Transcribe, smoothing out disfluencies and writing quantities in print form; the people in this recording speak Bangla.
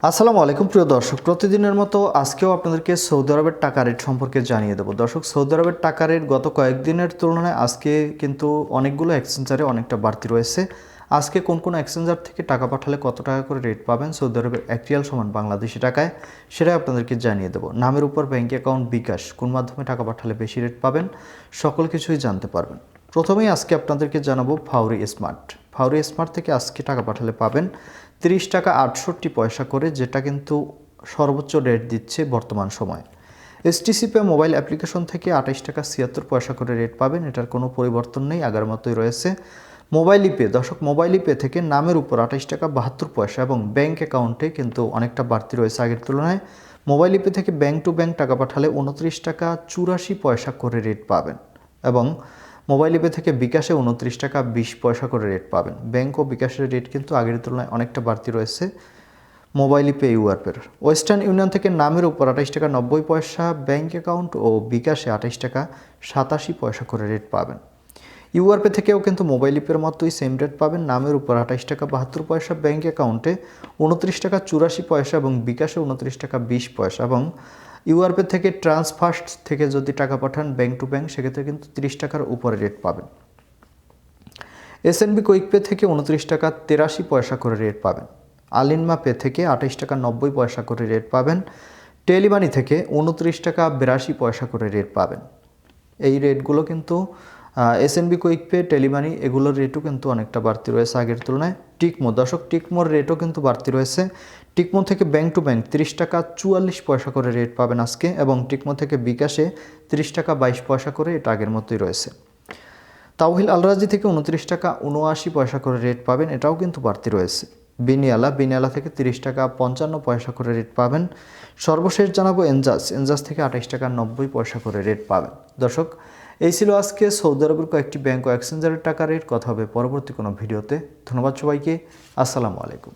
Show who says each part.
Speaker 1: আসসালামু আলাইকুম প্রিয় দর্শক, প্রতিদিনের মতো আজকেও আপনাদেরকে সৌদি আরবের টাকা রেট সম্পর্কে জানিয়ে দেবো। দর্শক, সৌদি আরবের টাকা রেট গত কয়েকদিনের তুলনায় আজকে কিন্তু অনেকগুলো এক্সচেঞ্জারে অনেকটা বাড়তি রয়েছে। আজকে কোন কোন এক্সচেঞ্জার থেকে টাকা পাঠালে কত টাকা করে রেট পাবেন সৌদি আরবের 1 রিয়াল সমান বাংলাদেশি টাকায়, সেটাই আপনাদেরকে জানিয়ে দেবো। নামের উপর ব্যাঙ্ক অ্যাকাউন্ট বিকাশ, কোন মাধ্যমে টাকা পাঠালে বেশি রেট পাবেন, সকল কিছুই জানতে পারবেন। প্রথমেই আজকে আপনাদেরকে জানাবো ফাউরি স্মার্ট। ফাউরি স্মার্ট থেকে আজকে টাকা পাঠালে পাবেন 30 টাকা 68 পয়সা করে, যেটা কিন্তু সর্বোচ্চ রেট দিচ্ছে বর্তমান সময়। এসটিসি পে মোবাইল অ্যাপ্লিকেশন থেকে 28 টাকা 76 পয়সা করে রেট পাবেন, এটার কোনো পরিবর্তন নেই, আগের মতোই রয়েছে। মোবাইল ইপে দর্শক, মোবাইল ইপে থেকে নামের উপর 28 টাকা 72 পয়সা এবং ব্যাঙ্ক অ্যাকাউন্টে কিন্তু অনেকটা বাড়তি রয়েছে আগের তুলনায়। মোবাইল ইপে থেকে ব্যাঙ্ক টু ব্যাঙ্ক টাকা পাঠালে 29 টাকা 84 পয়সা করে রেট পাবেন এবং মোবাইল ইপে থেকে বিকাশে 29 টাকা 20 পয়সা করে রেট পাবেন। ব্যাঙ্ক ও বিকাশের রেট কিন্তু আগের তুলনায় অনেকটা বাড়তি রয়েছে মোবাইল ইপে ইউআরপের। ওয়েস্টার্ন ইউনিয়ন থেকে নামের উপর 28 টাকা 90 পয়সা, ব্যাঙ্ক অ্যাকাউন্ট ও বিকাশে 28 টাকা 87 পয়সা করে রেট পাবেন। ইউআরপে থেকেও কিন্তু মোবাইল ইপের মতোই সেম রেট পাবেন, নামের উপর 28 টাকা 72 পয়সা, ব্যাঙ্ক অ্যাকাউন্টে 29 টাকা 84 পয়সা এবং বিকাশে 29 টাকা 20 পয়সা। এবং ইউআরপে থেকে ট্রান্সফার্স্ট থেকে যদি টাকা পাঠান ব্যাঙ্ক টু ব্যাঙ্ক, সেক্ষেত্রে কিন্তু 30 টাকার উপরে রেট পাবেন। এসএনবি কুইক পে থেকে 29 টাকা 83 পয়সা করে রেট পাবেন। আলিনমা পে থেকে 28 টাকা 90 পয়সা করে রেট পাবেন। টেলিমানি থেকে 29 টাকা 82 পয়সা করে রেট পাবেন। এই রেটগুলো কিন্তু এসএনবি কুইক পে, টেলিমানি এগুলোর রেটও কিন্তু অনেকটা বাড়তি রয়েছে আগের তুলনায়। টিকমো দর্শক, টিকমোর রেটও কিন্তু বাড়তি রয়েছে। টিকমো থেকে ব্যাঙ্ক টু ব্যাঙ্ক 30 টাকা 44 পয়সা করে রেট পাবেন আজকে এবং টিকমো থেকে বিকাশে 30 টাকা 22 পয়সা করে, এটা আগের মতোই রয়েছে। তাওহিল আলরাজি থেকে 29 টাকা 79 পয়সা করে রেট পাবেন, এটাও কিন্তু বাড়তি রয়েছে। বিনিয়ালা থেকে 30 টাকা 55 পয়সা করে রেট পাবেন। সর্বশেষ জানাবো এনজাস থেকে 28 টাকা 90 পয়সা করে রেট পাবেন। দর্শক, এই ছিল আজকে সৌদি আরবের কয়েকটি ব্যাংক ও এক্সচেঞ্জারের টাকা রেট। কথা হবে পরবর্তী কোনো ভিডিওতে। ধন্যবাদ সবাইকে। আসসালামু আলাইকুম।